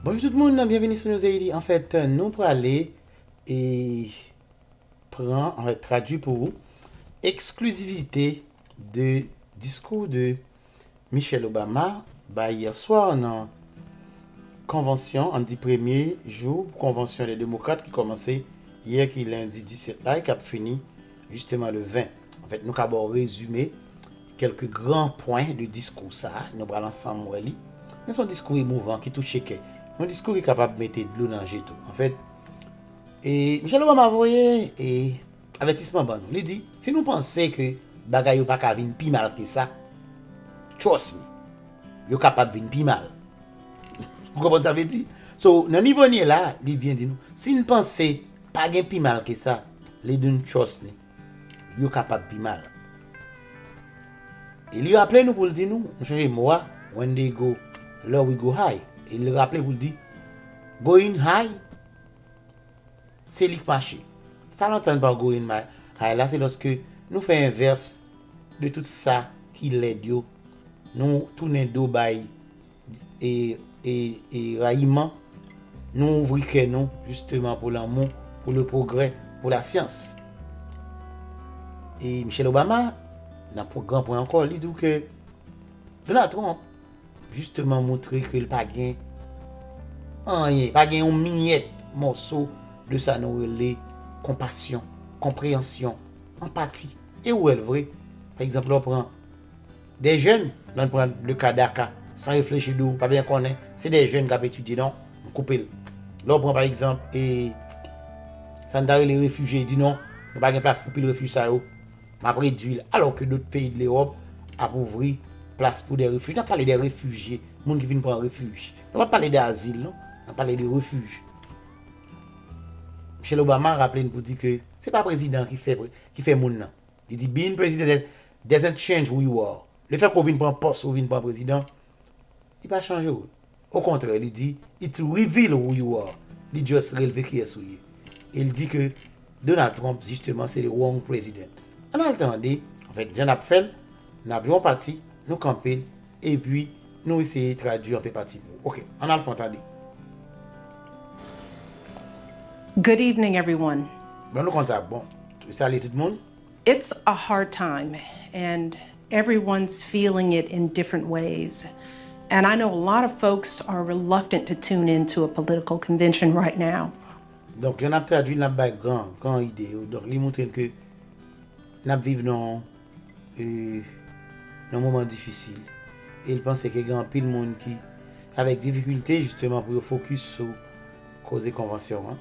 Bonjour tout le monde, bienvenue sur nos Haiti. En fait, nous pour aller et prendre, en fait, traduit pour vous, exclusivité de discours de Michelle Obama, bah, hier soir, dans convention, on dit premier jour, convention des démocrates qui commençait hier, qui est lundi 17 là, et qui a fini justement le 20. En fait, nous avons résumé quelques grands points de discours ça, nous allons ensemble, mais son discours émouvant qui touche quelqu'un. Un discours qui est capable de mettre de l'eau dans le tout. En fait, et Michel Obama a envoyé et avertissement bon. Il dit, si nous pensons que bagay yo pas ka vin pi mal que ça, trust me, yo capable vin pi mal. Vous comprenez ça veut dire? So, dans niveau ni là, il vient dire nous, si nous pensons pas gen pi mal que ça, les deux trust me, yo capable pi mal. Et il rappelle nous pour le dire nous, changer moi, when they go low we go high. Et il rappelle pour le dire, going high, c'est lui qui marche. Ça n'entend pas going high. Là, c'est lorsque nous faisons inverse de tout ça qui l'aide. Nous tournons dos bail et raillement. Nous ouvrons nous justement pour l'amour, pour le progrès, pour la science. Et Michelle Obama, dans un grand point encore, il dit que Donald Trump, justement, montrer que le pas gain rien, pas gain un miette morceau de ça nous relais compassion, compréhension, empathie. Et où est le vrai? Par exemple, on prend des jeunes, on prend le cas d'Aka, sans réfléchir d'où, pas bien connaître, c'est des jeunes qui ont étudié, non, on coupe. Là, on prend par exemple, et ça les réfugiés, dit non, on n'a pas de place pour le refuge, ça, m'a réduit, alors que d'autres pays de l'Europe ont ouvert place pour des réfugiés. On a parlé des réfugiés, les gens qui viennent prendre refuge. On va parler d'asile, non? On va parler de refuge. Michel Obama a rappelé pour dire que c'est pas le président qui fait moun nan. Il dit being president doesn't change who you are. Le fait qu'on vienne prendre poste ou vienne prendre président, il pas changer. Au contraire, il dit it reveal who you are. Il juste relevé qui est souillé. Il dit que Donald Trump justement c'est le wrong president. On a entendu, en fait, Jean a fait, nous avons parti, nous camper et puis nous essayer de traduire un peu parti. OK, on a le entendu. Good evening, everyone. Bon, salut tout le monde. It's a hard time, and everyone's feeling it in different ways. And I know a lot of folks are reluctant to tune into a political convention right now. Donc, j'en ai traduit la grand idée. Donc, il montre que nous vivons dans un moment difficile. Et il pense qu'il y a un pile de monde qui, avec difficulté, justement, pour focus sur cause convention. Hein?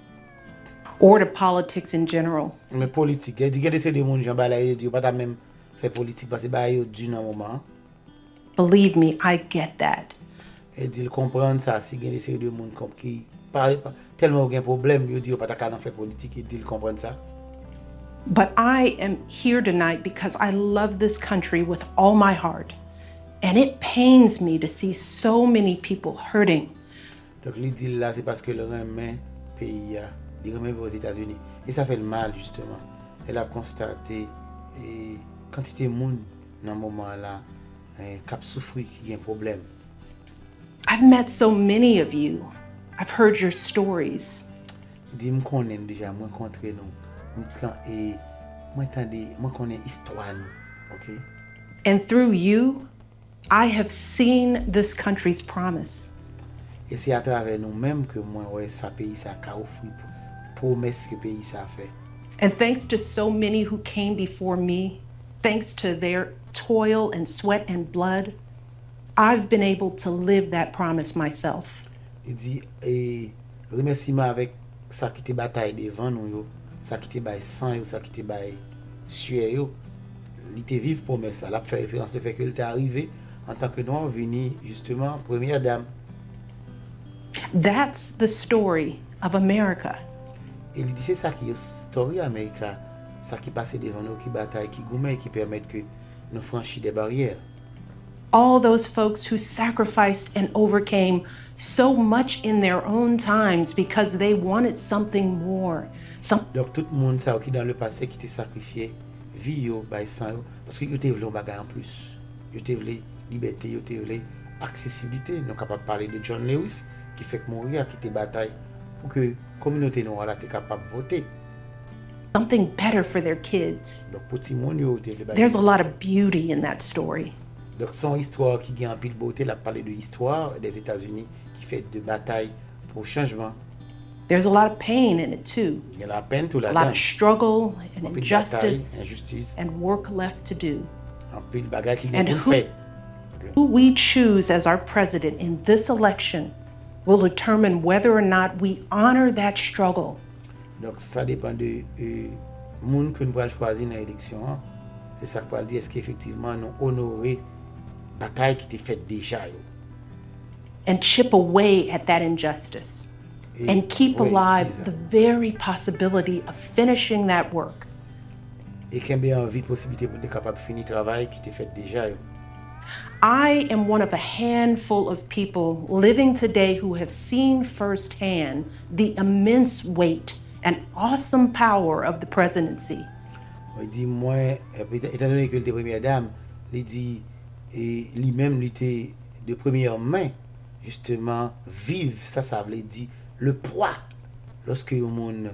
Or to politics in general. Mais politique, il y a des gens qui ont pas même fait politique parce que c'est du moment. Believe me, I get that. Et il comprend ça, si il y a des gens qui parlent tellement de problèmes, ils disent pas ta faire politique, et il comprend ça. But I am here tonight because I love this country with all my heart. And it pains me to see so many people hurting. Donc il dit là, c'est parce que le remet pays, il remet aux États-Unis. Et ça fait le mal, justement. Elle a constaté et quantité de monde dans ce moment-là qui a souffert, qui a un problème. I've met so many of you. I've heard your stories. Il dit, je connais déjà, je rencontré nous. Et je connais l'histoire, ok? And through you, I have seen this country's promise. Et c'est à travers nous-mêmes que moi, ouais, ça pays, ça a offert promesse que pays ça fait. And thanks to so many who came before me, thanks to their toil and sweat and blood, I've been able to live that promise myself. Il dit, remerciement avec ça qui te bataille devant nous, ça qui te baille sang, ça qui te baille sueur, il te vive promesse, ça. La fait référence au fait qu'il t'est arrivé en tant que noir venu justement première dame. That's the story of America. Et il dit c'est ça qui est story américaine, ça qui passe devant nous, qui bataille, qui gourmet, qui permet que nous franchir des barrières. All those folks who sacrificed and overcame so much in their own times because they wanted something more. Donc tout le monde ça qui dans le passé qui t'a sacrifié vie yo bay sang parce que yo te voulait un bagage en plus. Yo te voulait liberté, yo te voulait accessibilité. Nous capable parler de John Lewis qui fait que mourir, qui te bataille pour que la communauté noire là, capable de voter. Something better for their kids. Donc, pour tout le monde, There's a lot of beauty in that story. donc, son histoire qui gagne en pile beauté, la parler de l'histoire des États-Unis qui fait de bataille pour changement. There's a lot of pain in it too. Il y a la peine tout A lot là-dedans. of struggle and En pile injustice bataille, injustice, and work left to do. en pile bagarre qui And gagne tout fait. Who we choose as our president in this election will determine whether or not we honor that struggle. Donc, ça dépend de monde que nous allons choisir dans l'élection. C'est ça qu'on va dire, est-ce qu'effectivement nous honorer la bataille qui était faite déjà. And chip away at that injustice. Et, And keep ouais, alive c'est ça. the very possibility of finishing that work. Et qu'il y ait envie, possibilité pour être capable de finir le travail qui était fait déjà. I am one of a handful of people living today who have seen firsthand the immense weight and awesome power of the presidency. Il dit, moi, étant donné que il était première dame, il dit, et lui-même, il était de première main, justement, vivre, ça veut dire, le poids, lorsque le monde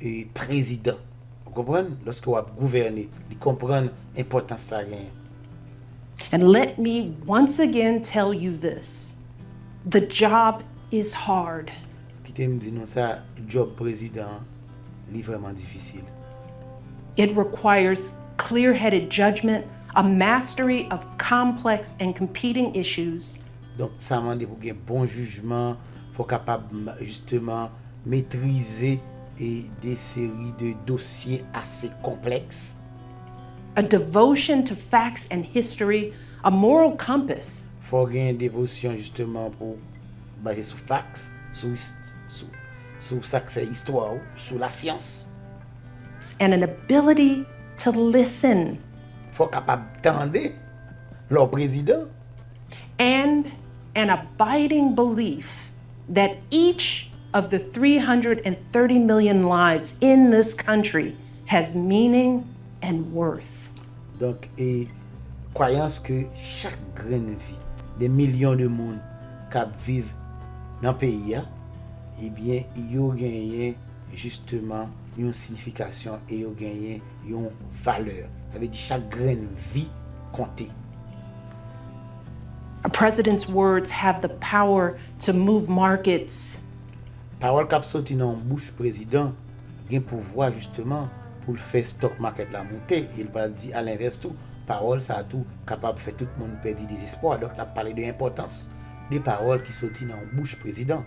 est président. Vous comprenez? Lorsque vous gouvernez, il comprend l'importance de ça. And let me once again tell you this. The job is hard. Qui me dit non ça, job président, est vraiment difficile. It requires clear-headed judgment, a mastery of complex and competing issues, Donc ça m'a dit pour qu'il y ait un bon jugement, faut capable justement maîtriser et des séries de dossiers assez complexes. a devotion to facts and history, a moral compass, Faut gagner une dévotion justement pour baser sur facts, sur ça qui fait histoire, sur la science. and an ability to listen, Faut capable d'entendre leur président. and an abiding belief that each of the 330 million lives in this country has meaning and worth. Donc, et croyance que chaque graine de vie, des millions de monde qui vivent dans le pays, eh bien, ils ont gagné justement une signification et ils ont gagné une valeur. Ça veut dire chaque graine de vie compte. A president's words have the power to move markets, Parole qui a sorti dans la bouche du président, il a un pouvoir justement pour faire stock market la monter. Il va dire à l'inverse tout, parole ça a tout capable de faire tout le monde perdre des espoirs. Donc, on a parlé de l'importance des paroles qui sortent dans la bouche du président.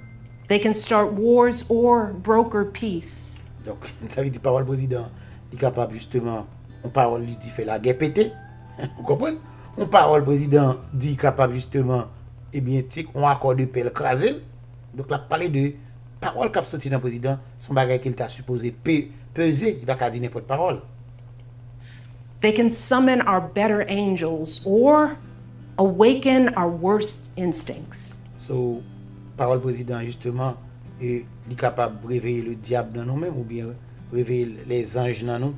they can start wars or broker peace. Donc, ça veut dire parole président, il est capable justement, on parole lui dit fait la guerre pété. Vous comprenez? On parole président dit capable justement, eh bien, on accord de paix écrasé. Donc, là, parler de parole qui a sorti dans le président, son bagage qu'il t'a supposé peser, il va pas dire n'importe parole. They can summon our better angels or awaken our worst instincts. So, parole président justement, il est capable de réveiller le diable dans nous-mêmes ou bien réveiller les anges dans nous.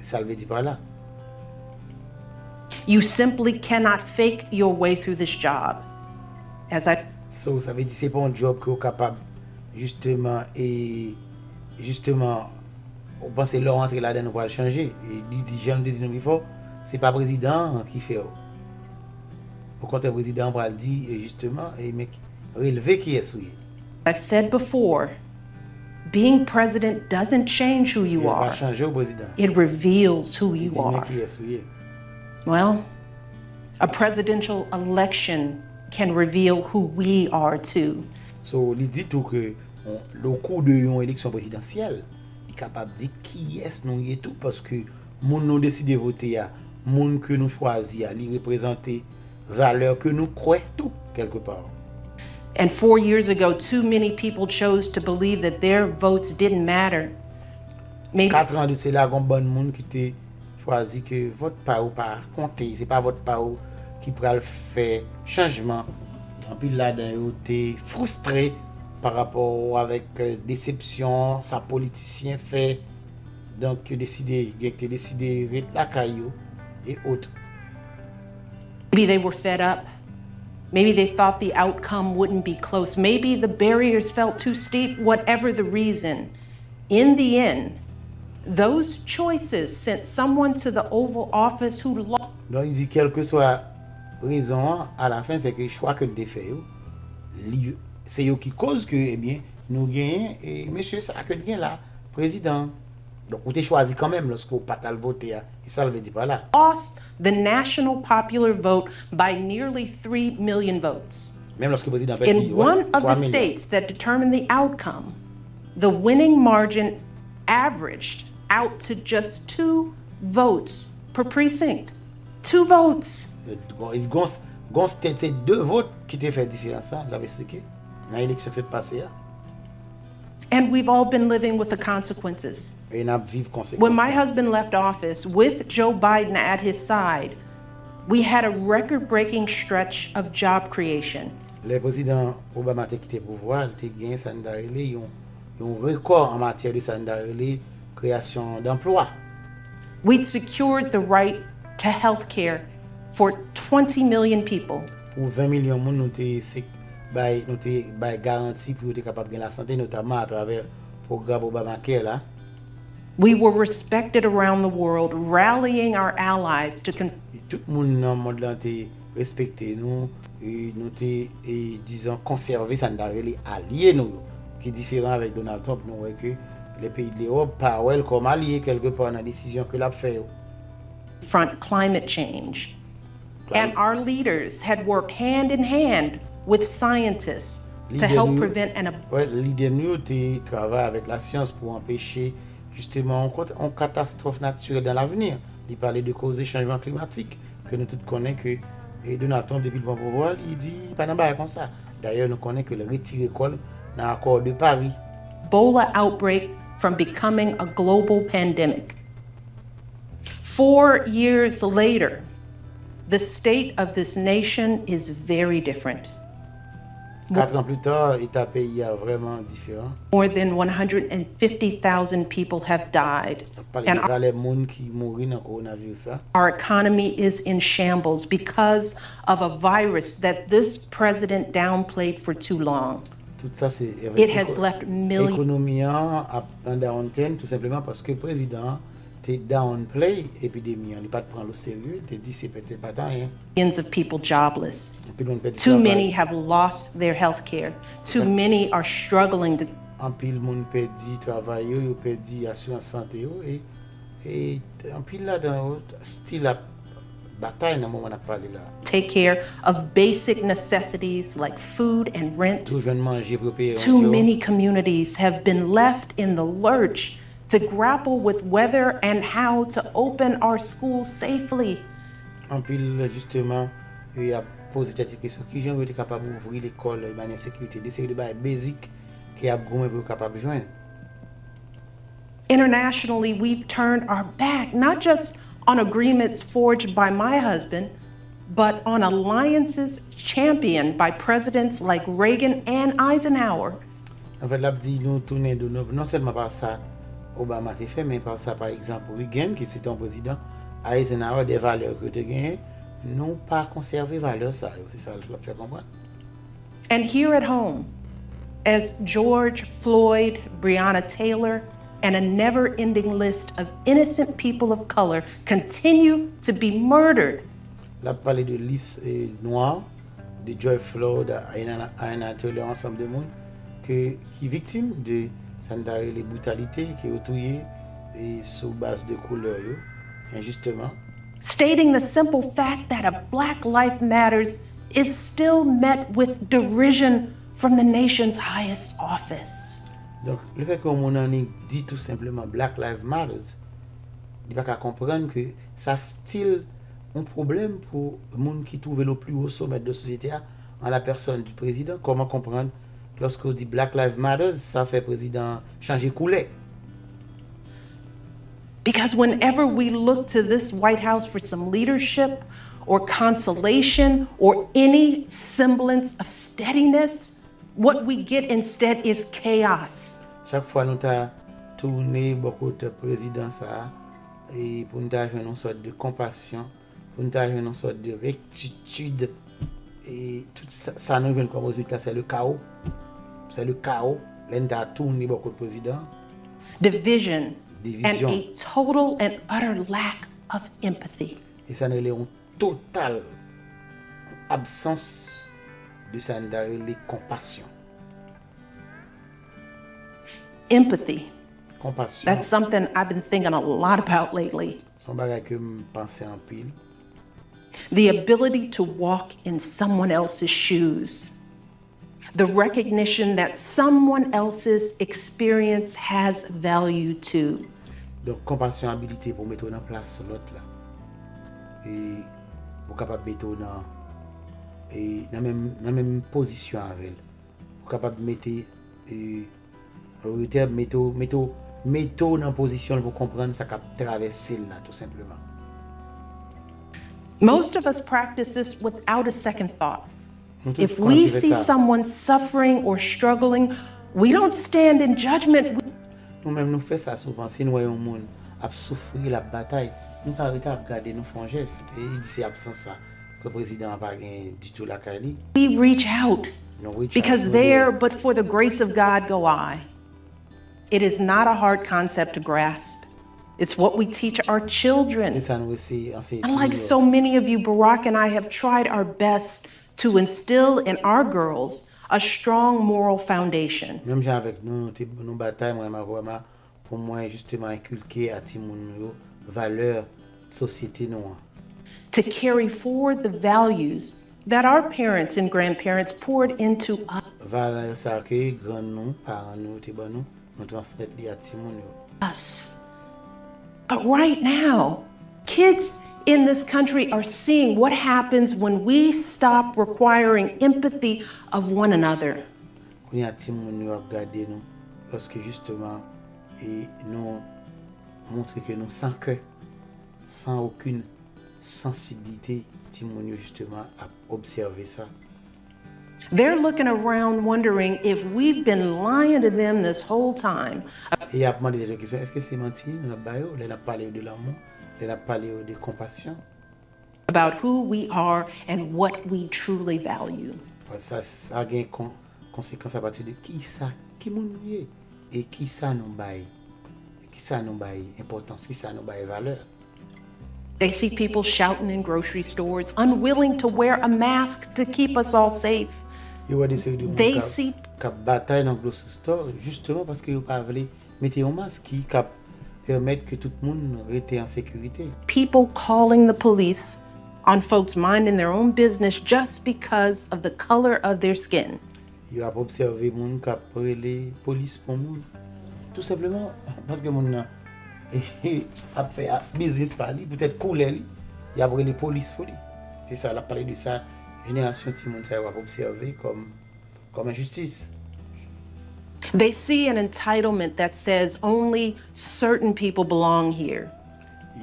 Ça veut dire par là. You simply cannot fake your way through this job. As I So, ça veut dire c'est pas un job que vous capable justement on pense que leur entrée là-dedans pour le changer. Et il dit j'aime dire non il faut c'est pas président qui fait. Au contraire président va le dire justement et mec relever qui est souillé. I've said before, being president doesn't change who you Il va are. changer au président. It reveals who Il you dit mec are. qui est souillé. Well, a presidential election can reveal who we are too. So, il dit tout que le cours de une élection présidentielle, il est capable de dire qui est nous y est tout parce que moun nous décide de voter à moun que nous choisit à lui représenter valeur que nous croyons tout quelque part. And 4 years ago, too many people chose to believe that their votes didn't matter. Maybe 4 ans de cela, il y a bon monde qui te choisi que votre parole pas compter, c'est pas votre parole qui pourra le faire changement. En plus là-dedans, il était frustré par rapport avec déception, sa politicien fait. Donc, il a décidé de la caillou et autres. they were fed up. Maybe they thought the outcome wouldn't be close. Maybe the barriers felt too steep, whatever the reason. In the end, those choices sent someone to the Oval Office who lost. Donc il dit quelle que soit raison, à la fin c'est que choix que tu fait, c'est eux qui cause que eh bien nous gagnons et monsieur ça que gagne là président. Donc vous t'es choisi quand même lorsque vous pas t'al voter et ça le veut dire pas là. Lost the national popular vote by nearly 3 million votes. Même lorsque le président In one of the states that determined the outcome, the winning margin averaged out to just 2 votes per precinct. 2 votes. C'est 2 votes qui t'ont fait différence, vous avez expliqué dans l'élection qui s'est passée. And we've all been living with the consequences. Et on a vécu conséquences. When my husband left office with Joe Biden at his side, we had a record-breaking stretch of job creation. Le président Obama a quitté le pouvoir, il a gagné un record en matière de création d'emplois. We'd secured the right to health care for 20 million people. Pour 20 millions de monde, nous avons garanti pour être capable de gagner la santé, notamment à travers le programme Obamacare là. We were respected around the world, rallying our allies to Tout le monde dans le monde là était respecté nous et nous disons conserver ça dans les alliés nous qui est différent avec Donald Trump nous voyons que les pays de l'Europe pas comme alliés quelque part dans la décision que l'a fait. Front climate change. And our leaders had worked hand in hand with scientists to help prevent an leader nous travaille avec la science pour empêcher justement une catastrophe naturelle dans l'avenir. Il parlait de causes des changements climatiques que nous tous connaissons que Donald Trump depuis le pouvoir, il dit pas d'embâche comme ça. D'ailleurs, nous connaissons que le retire école dans l'accord de Paris. Ebola outbreak from becoming a global pandemic. 4 years later, the state of this nation is very different. 4 ans plus tard, l'État pays est vraiment différent. More than 150,000 people have died. And our economy is in shambles because of a virus that this president downplayed for too long. It has left millions. L'économie a un downturn tout simplement parce que le président a downplay l'épidémie, il pas prendre au sérieux, il dit c'est peut-être pas rien. Millions of people jobless. Too many have lost their health care. Too many are struggling to. En pile monde perdu travail, yo perdu assurance santé et en pile là dans style la bataille dans moment on a parlé là. Take care of basic necessities like food and rent. Too many communities have been left in the lurch to grapple with whether and how to open our schools safely. En pile justement, il a posé cette question qui j'ai été capable d'ouvrir l'école de manière sécurité, des séries de bails basiques qui a gommé pour capable de joindre. Internationally, we've turned our back not just on agreements forged by my husband, but on alliances championed by presidents like Reagan and Eisenhower. En fait, là dit nous tourner de non seulement par ça Obama a fait, mais par ça, par exemple, Reagan, qui était un président, Eisenhower, des valeurs que tu gagnes, n'ont pas conservé valeurs, ça. C'est ça que je faire comprendre. And here at home, as George Floyd, Breonna Taylor, and a never-ending list of innocent people of color continue to be murdered. Là, parler de liste noire, de George Floyd, Breonna Taylor, ensemble de monde, qui est victime de les brutalités qui ont tué et sur base de couleur, injustement. Stating the simple fact that a Black life matters is still met with derision from the nation's highest office. Donc, le fait qu'on dit tout simplement Black Lives Matters, il va comprendre que ça style un problème pour les gens qui trouvent le plus haut sommet de la société en la personne du président. Comment comprendre? Lorsque on dit Black Lives Matter, ça fait président changer couleur. Because whenever we look to this White House for some leadership or consolation or any semblance of steadiness, what we get instead is chaos. Chaque fois nous ta tourné beaucoup de président ça et pour nous faire une sorte de compassion, pour nous faire une sorte de rectitude et tout ça nous vient comme résultat, c'est le chaos. C'est le chaos. L'État tourne beaucoup de présidents. Division, Division. and a total and utter lack of empathy. Et ça nous est une totale absence de ça nous les compassion. Empathy. Compassion. That's something I've been thinking a lot about lately. Son bagage que me pense en pile. The ability to walk in someone else's shoes. The recognition that someone else's experience has value too. Donc compassion, habilité pour mettre en place l'autre là. Et pour capable mettre dans même position avec elle. Pour capable mettre mettre dans position pour comprendre ça qu'a traversé là tout simplement. Most of us practice this without a second thought. If Nous we tous see ça. someone suffering or struggling, we don't stand in judgment. Nous-mêmes nous faisons ça souvent. Si nous voyons un monde a souffrir la bataille, nous pas arrêter à regarder nous font geste. Et il dit c'est absent ça. Que le président n'a pas gagné du tout la carrière. We reach out Nous reach because out, there, but for the grace of God, go I. It is not a hard concept to grasp. It's what we teach our children. Et ça nous aussi enseigner. And like so many of you, Barack and I have tried our best to instill in our girls a strong moral foundation. Même gens avec nous nous bataille moi vraiment pour moi justement inculquer à Timoun yo valeur société nous. To carry forward the values that our parents and grandparents poured into Valeur ça que grand nous parents nous te bon nous transmettre li à Timoun yo. us. But right now, kids in this country are seeing what happens when we stop requiring empathy of one another. Quand y a Timoun yo regarder nous lorsque justement et nous montrer que nous sans cœur, sans aucune sensibilité, Timoun yo justement à observer ça. They're looking around wondering if we've been lying to them this whole time Et il a demandé des questions. Est-ce que c'est menti? On a baillé, on a parlé de l'amour, on a parlé de compassion. about who we are and what we truly value. Ça a une conséquence à partir de qui ça, qui nous est et qui ça nous baille, importance, qui ça nous baille valeur. They see people shouting in grocery stores, unwilling to wear a mask to keep us all safe. Il y a des séries de They monde see qui bataille dans le grocery store justement parce qu'ils pas voulu mettre un masque qui permettre que tout le monde reste en sécurité. people calling the police on folks minding their own business just because of the color of their skin. Il a observé monde qui après les police pour monde. Tout simplement parce que monde a fait business par lui, peut-être couleur lui, il a après les police pour lui. C'est ça, la parler de ça, génération Timon ça va observer comme injustice. They see an entitlement that says only certain people belong here.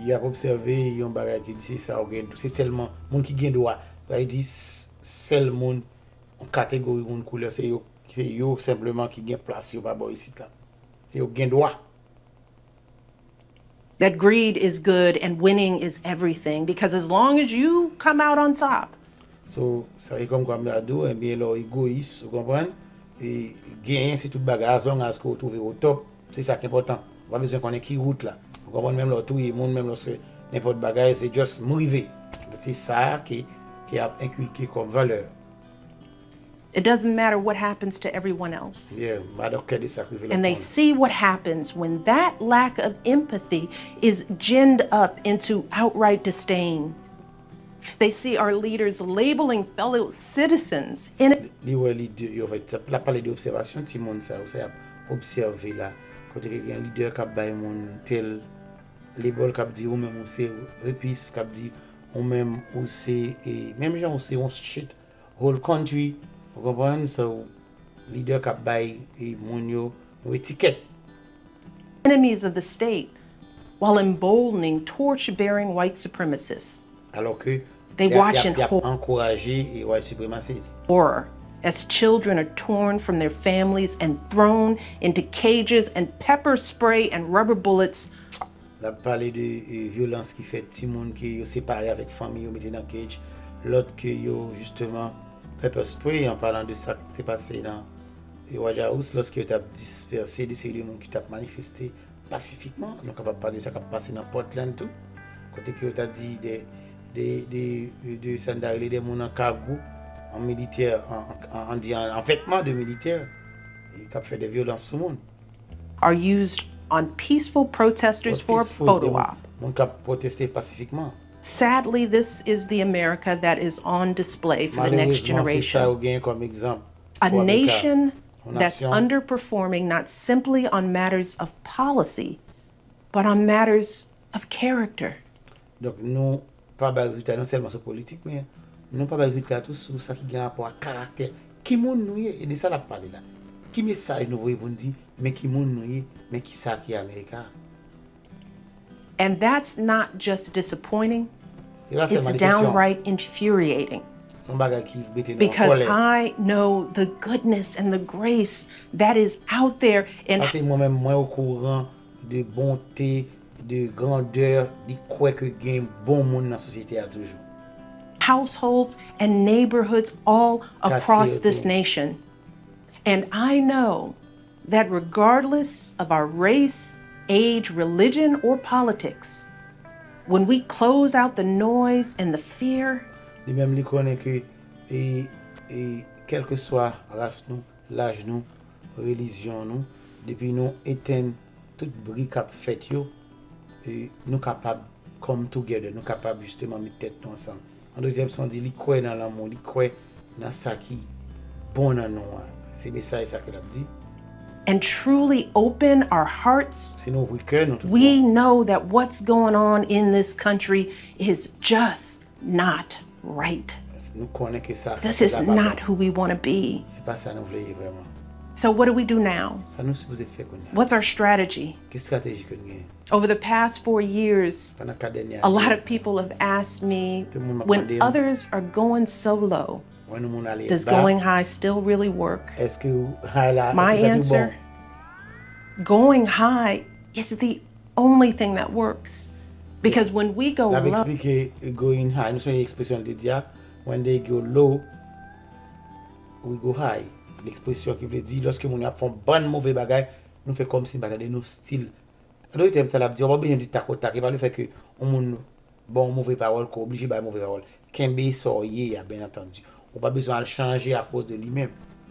Il a observé un bagage qui dit ça c'est seulement monde qui gagne droit. Il dit seul monde en catégorie une couleur c'est yo simplement qui gagne place yo pas bon ici là. C'est yo gagne droit. That greed is good and winning is everything because as long as you come out on top, So ça est comme ado et bien là égoïste, vous comprenez? Et gagner c'est tout bagage as long as qu'on trouve au top, c'est ça qui est important. Pas besoin qu'on ait qui route là. Vous comprenez même là tout le monde même lorsque n'importe bagage c'est juste m'arriver. C'est ça qui a inculqué comme valeur. it doesn't matter what happens to everyone else. Yeah, alors que des sacrifices. And they see what happens when that lack of empathy is ginned up into outright disdain. They see our leaders labeling fellow citizens in La parler d'observation, tout le monde ça, vous savez, observer là. Quand il y a un leader qui a baillé mon tel, les bols qui a dit, ou même c'est repis qui a dit, ou même c'est, et même gens c'est on shit, whole country, vous comprenez, so leader qui a baillé et mon yo étiquette. enemies of the state while emboldening torch-bearing white supremacists. Alors que They watch in encourager et white suprémacistes. horror as children are torn from their families and thrown into cages and pepper spray and rubber bullets. La parler de violence qui fait petit monde qui yo séparé avec famille yo metté dans cage, l'autre que yo justement pepper spray en parlant de ça qui s'est passé dans Wajahouse lorsque tu as dispersé des séries de monde qui t'a manifesté pacifiquement. Nous sommes capables de parler de ça qui a passé dans Portland tout. Côté que tu as dit de sandales des gens en cargo, en militaire, en vêtements de militaire, et qui a fait des violences sur le monde. Are used on peaceful protesters for a photo op. Mon qui a protesté pacifiquement. Sadly, this is the America that is on display for the next generation. A nation that's underperforming not simply on matters of policy, but on matters of character. Donc, nous pas de résultat non seulement sur politique, mais nous pas de résultat tout sur ça qui a rapport à caractère. Qui moun nous et de ça la parler là. Qui message nous voyons pour dire mais qui moun nous mais qui ça qui est américain. And that's not just disappointing, it's downright infuriating. Because I know the goodness and the grace that is out there. And parce que moi-même, moi au courant de bonté, de grandeur, de quoi que gagne bon monde dans la société à toujours. Households and neighborhoods all across this nation. And I know that regardless of our race, age, religion, or politics, when we close out the noise and the fear, lui-même lui connaît que quel que soit race nous, l'âge nous, religion nous, depuis nous éteindre toute bruit qu'a fait yo, nous capables come together, nous capables justement mettre tête nous ensemble. En deuxième sens dit, lui croit dans l'amour, lui croit dans ça qui bon dans nous. C'est message ça que l'a dit. And truly open our hearts, we know that what's going on in this country is just not right. This is not who we want to be. So what do we do now? What's our strategy? Over the past 4 years, a lot of people have asked me, when others are going so low, does going high still really work? My answer, going high is the only thing that works. Because when we go low, going high, nous sommes une expression de dire, when they go low, we go high. L'expression qui veut dire, lorsque nous avons fait bon mauvais bagage, nous fait comme si nous style. Alors, il ça l'a dit, on va bien dire tac au tac, il va le faire que on bon mauvais parole, qu'on obligé par mauvais parole. Kembe soyez, bien entendu. On pas besoin de changer à cause de lui-même.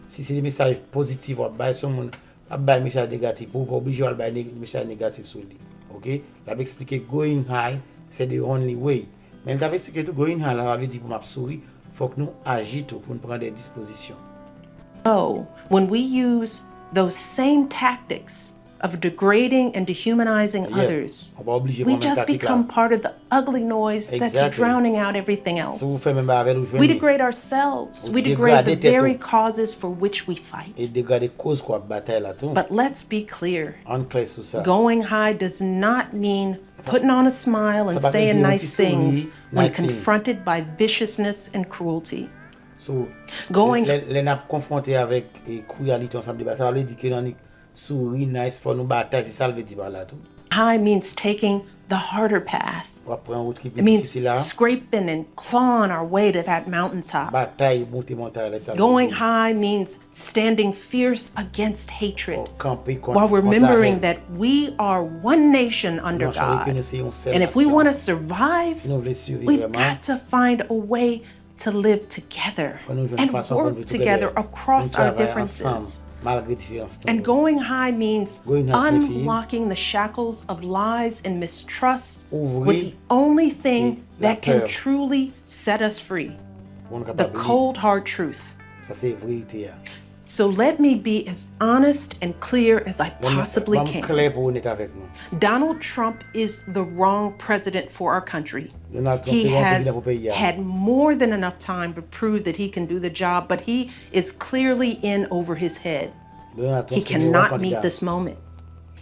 Si c'est des messages positifs, on va sur mon pas message négatif, on pas obligé de faire message négatif sur lui. OK? Là expliqué going high, c'est the only way. Mais t'avais expliqué tout going high, là avait dit pour m'absourber, faut que nous agissions pour prendre des dispositions. Oh, when we use those same tactics of degrading and dehumanizing others, we just become part of the ugly noise that's drowning out everything else. We degrade ourselves. We degrade the very causes for which we fight. But let's be clear. Going high does not mean putting on a smile and saying nice things when confronted by viciousness and cruelty. So, going confronté avec cruauté ensemble ça veut dire que dans souri nice for nous bataille c'est ça veut dire là tout. High means taking the harder path. It means scraping and clawing our way to that mountaintop. Going high means standing fierce against hatred while remembering that we are one nation under God. And if we want to survive, we've got to find a way to live together and work together across our differences. And going high means unlocking the shackles of lies and mistrust with the only thing that can truly set us free, the cold hard truth. So let me be as honest and clear as I possibly can. Donald Trump is the wrong president for our country. He has had more than enough time to prove that he can do the job, but he is clearly in over his head. He cannot meet this moment.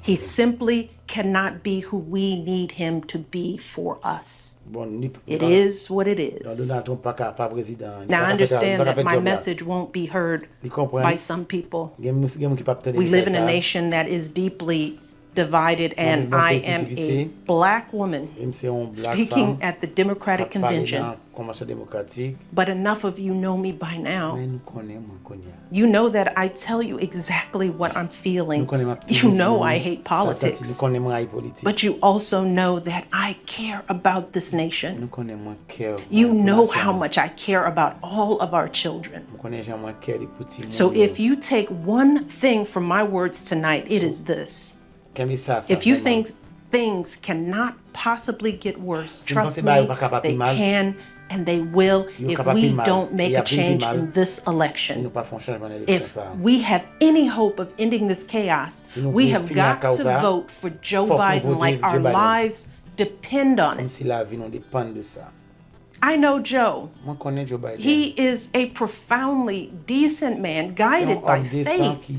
He simply cannot be who we need him to be for us. It is what it is. Now I understand that my message won't be heard by some people. We live in a nation that is deeply divided, and I am a black woman speaking at the Democratic Convention. But enough of you know me by now. You know that I tell you exactly what I'm feeling. You know I hate politics. But you also know that I care about this nation. You know how much I care about all of our children. So if you take one thing from my words tonight, it is this. If you think things cannot possibly get worse, trust me, they can and they will if we don't make a change in this election. If we have any hope of ending this chaos, we have got to vote for Joe Biden like our lives depend on it. I know Joe. He is a profoundly decent man, guided by faith.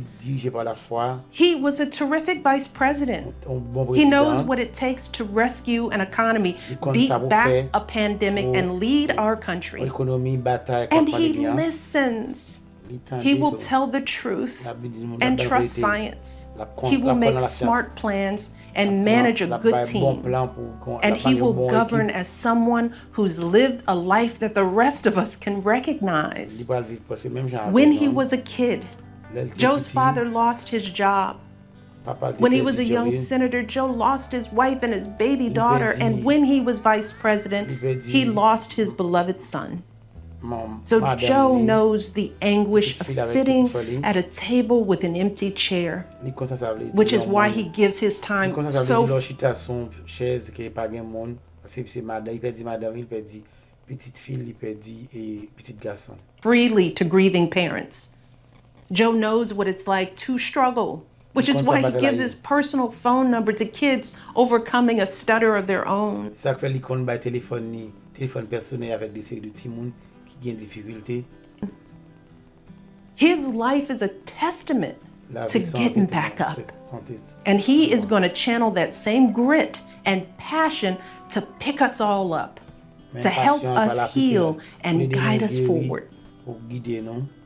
He was a terrific vice president. He knows what it takes to rescue an economy, beat back a pandemic, and lead our country. And he listens. He will tell the truth and trust science. He will make smart plans and manage a good team. And he will govern as someone who's lived a life that the rest of us can recognize. When he was a kid, Joe's father lost his job. When he was a young senator, Joe lost his wife and his baby daughter. And when he was vice president, he lost his beloved son. So Joe knows the anguish of sitting at a table with an empty chair, which is why he gives his time so freely to grieving parents. Joe knows what it's like to struggle, which is why he gives his personal phone number to kids overcoming a stutter of their own. His life is a testament to getting back up. And he is going to channel that same grit and passion to pick us all up, to help us heal and guide us forward.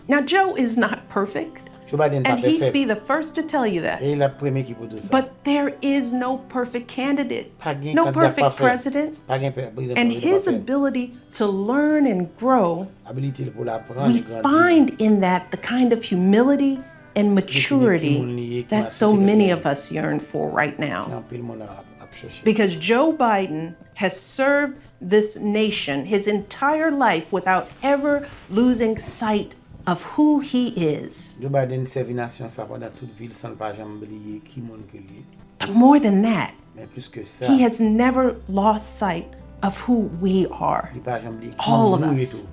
Now, Joe is not perfect, and he'd be the first to tell you that. But there is no perfect candidate, no perfect president, and his ability to learn and grow, we find in that the kind of humility and maturity that so many of us yearn for right now. Because Joe Biden has served this nation his entire life without ever losing sight of who he is. But more than that, he has never lost sight of who we are. All of us.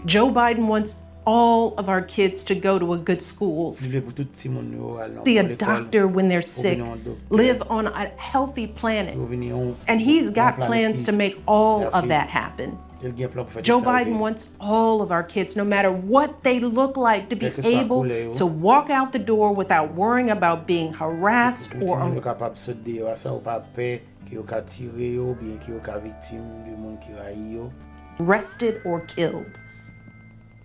Joe Biden wants all of our kids to go to a good school, see a doctor when they're sick, live on a healthy planet. And he's got plans to make all of that happen. Joe Biden wants all of our kids, no matter what they look like, to be able to walk out the door without worrying about being harassed or arrested or killed.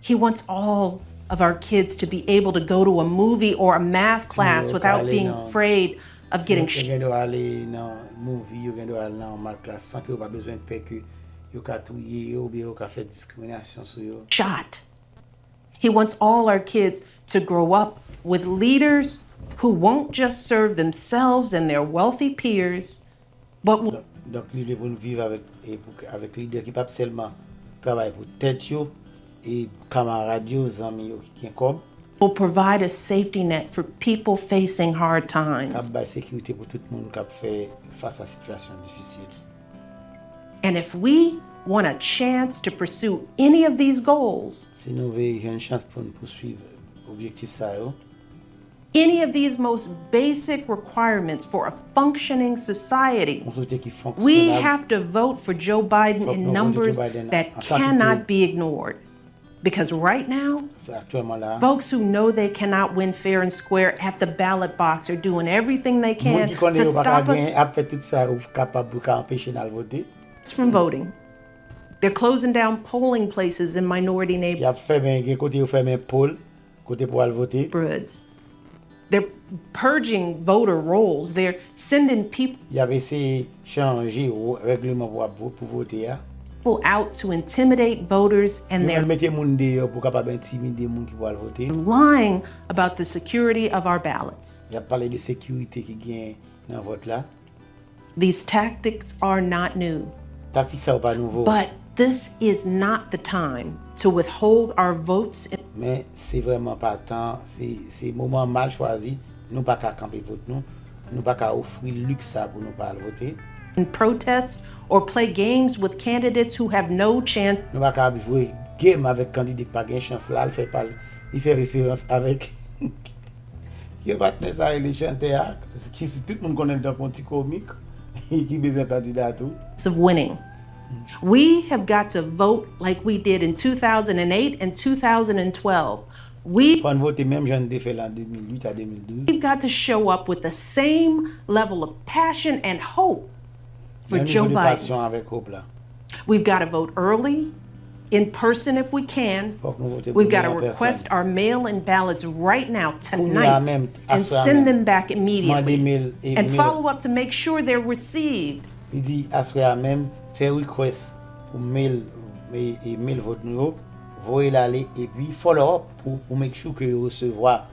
He wants all of our kids to be able to go to a movie or a math class without being afraid of getting shot. He wants all our kids to grow up with leaders who won't just serve themselves and their wealthy peers, but will provide a safety net for people facing hard times. And if we want a chance to pursue any of these goals, any of these most basic requirements for a functioning society, we have to vote for Joe Biden in numbers that cannot be ignored. Because right now, folks who know they cannot win fair and square at the ballot box are doing everything they can to stop us from voting. They're closing down polling places in minority neighborhoods. They're purging voter rolls. They're sending people Il a essayé changer le règlement pour voter. out to intimidate voters, and they're Mettez moun dehors pour capable intimider moun qui vont voter. lying about the security of our ballots. Il a parlé de sécurité qui gagne dans vote là. These tactics are not new, Tactique ça pas nouveau. but this is not the time to withhold our votes Mais c'est vraiment pas temps, c'est moment mal choisi. Nous pas qu'à camper vote nous pas qu'à offrir luxe ça pour nous pas voter. in protest or play games with candidates who have no chance Nous pas qu'à jouer game avec candidat qui pas gain chance là, il fait référence avec qui pas ça les chanteur qui tout le monde connaît dans un petit comique qui besoin candidat tout. of winning. We have got to vote like we did in 2008 and 2012. Quand voter même j'en ai fait en 2008 à 2012. We've got to show up with the same level of passion and hope for Joe Biden. Avec hope là. We've got to vote early, in person if we can. We've got to request our mail-in ballots right now, tonight, and send them back immediately. And follow up to make sure they're received. Il dit à soir même faire request pour mail vote nous, voyez l'aller et puis follow up pour make sure que recevoir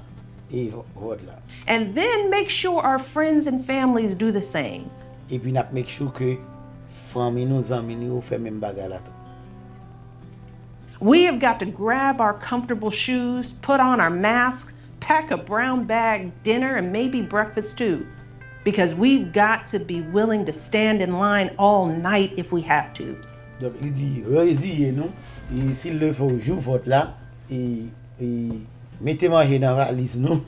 et vote là. And then make sure our friends and families do the same. Et puis n'a make sure que famille nos amis nous fait même bagarre là. We have got to grab our comfortable shoes, put on our masks, pack a brown bag dinner and maybe breakfast too, because we've got to be willing to stand in line all night if we have to. Donc il dit résiliez nous et s'il le faut jour vote là et mettez manger dans la liste nous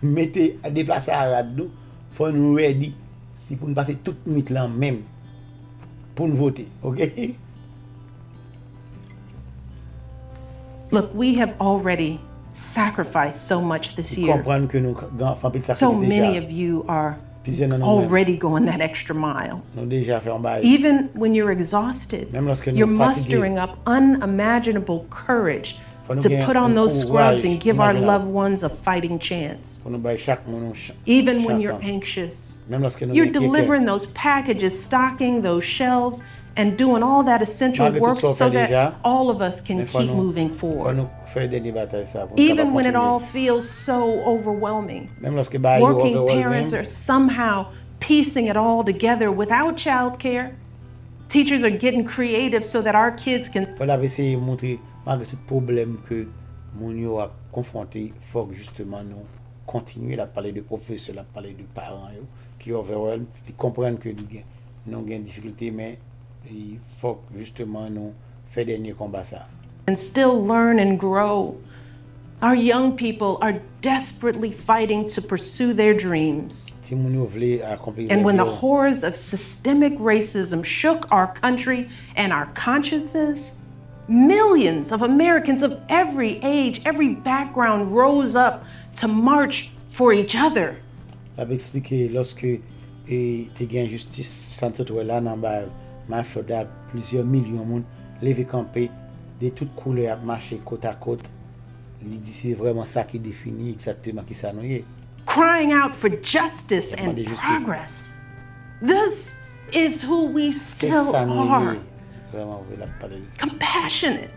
mettez à déplacer à rad nous faut nous ready si pour nous passer toute nuit là même pour nous voter. OK? Look, we have already sacrificed so much this year. So many of you are already going that extra mile. Even when you're exhausted, you're mustering up unimaginable courage to put on those scrubs and give our loved ones a fighting chance. Even when you're anxious, you're delivering those packages, stocking those shelves, and doing all that essential work so that all of us can keep moving forward. Even when it all feels so overwhelming, working parents are somehow piecing it all together without childcare. Teachers are getting creative so that our kids can. Malgré tout problème que mon yo a confronté, faut que justement nous continuer à parler de professeurs, à parler de parents qui overall, ils comprennent que nous avons des difficultés, mais il faut justement nous faire dernier combat ça. And still learn and grow. Our young people are desperately fighting to pursue their dreams. And when the horrors of systemic racism shook our country and our consciences, millions of Americans of every age, every background rose up to march for each other. J'avais expliqué lorsque tu as justice santé là dans ma Florida, plusieurs millions de monde levé campé de toutes couleurs marcher côte à côte. Il dit c'est vraiment ça qui définit exactement qui ça nous est. Crying out for justice and progress. This is who we still are. Compassionate,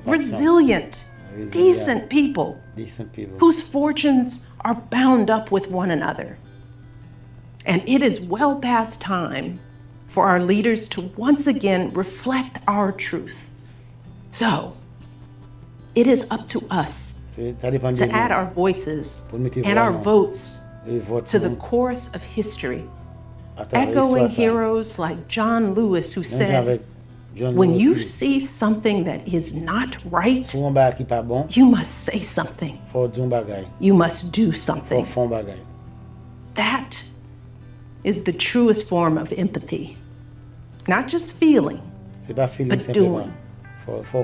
resilient, decent people whose fortunes are bound up with one another. And it is well past time for our leaders to once again reflect our truth. So, it is up to us to add our voices and our votes to the course of history, echoing heroes like John Lewis, who said, when you see something that is not right, you must say something. You must do something. That is the truest form of empathy. Not just feeling, but doing.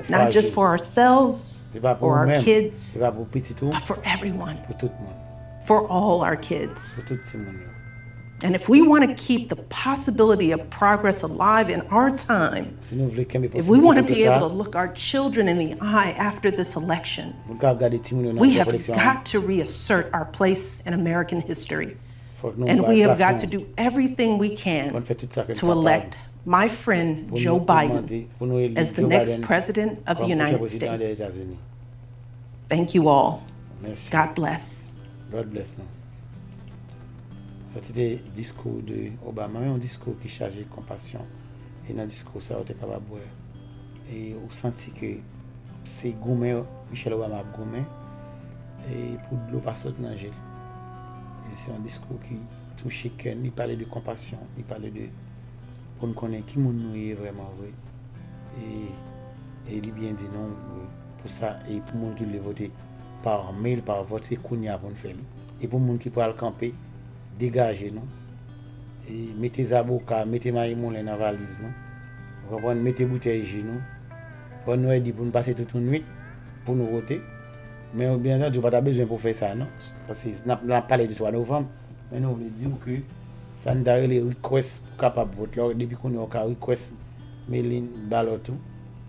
Not just for ourselves or our kids, but for everyone. For all our kids. And if we want to keep the possibility of progress alive in our time, Si nou vle kembe if we want to posibilite be sa, able to look our children in the eye after this election, moun ka gade ti moun yo nan we have eleksyon, got to reassert our place in American history. fòk nou And we have got to plafon, do everything we kon can fè tout sa ke to nou elect my friend Pour Joe nous demander- Biden pour nous élire as the Joe next Biden president of the comme prochain United président des States. États-Unis. Thank you all. Merci. God bless. God bless nous. C'était discours de Obama, un discours qui chargé de compassion. Et dans le discours, ça, on était capable de voir. Et on senti que c'est gourmet, Michel Obama a gourmet, et pour de l'eau pas sortir dans le gel. Et c'est un discours qui touche cœur. Il parlait de compassion, il parlait de pour nous connaître qui nous est vraiment vrai. Et il a bien dit non pour ça, et pour les gens qui veulent voter par mail, par vote, c'est qu'on y a pour nous faire. Et pour les gens qui peuvent camper, dégagez non. Et mettez les avocats, mettez les moulins dans la valise non. Vous comprenez, mettez les bouteilles chez nous. Pour nous aider pour nous passer toute une nuit pour nous voter. Mais bien entendu, pas besoin pour faire ça non. Parce que nous avons parlé de 3 novembre, mais nous voulons dire que ça nous a les requests pour capable de voter. Depuis qu'on a request mailing ballot tout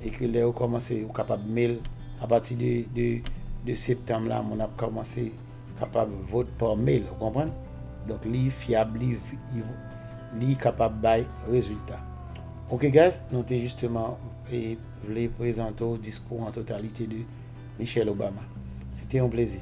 et que là on commence à capable mail à partir de septembre là on a commencé capable vote par mail, vous comprenez? Donc li fiable, li capable bail résultat. OK guys, nous avons justement les présenter au discours en totalité de Michelle Obama. C'était un plaisir.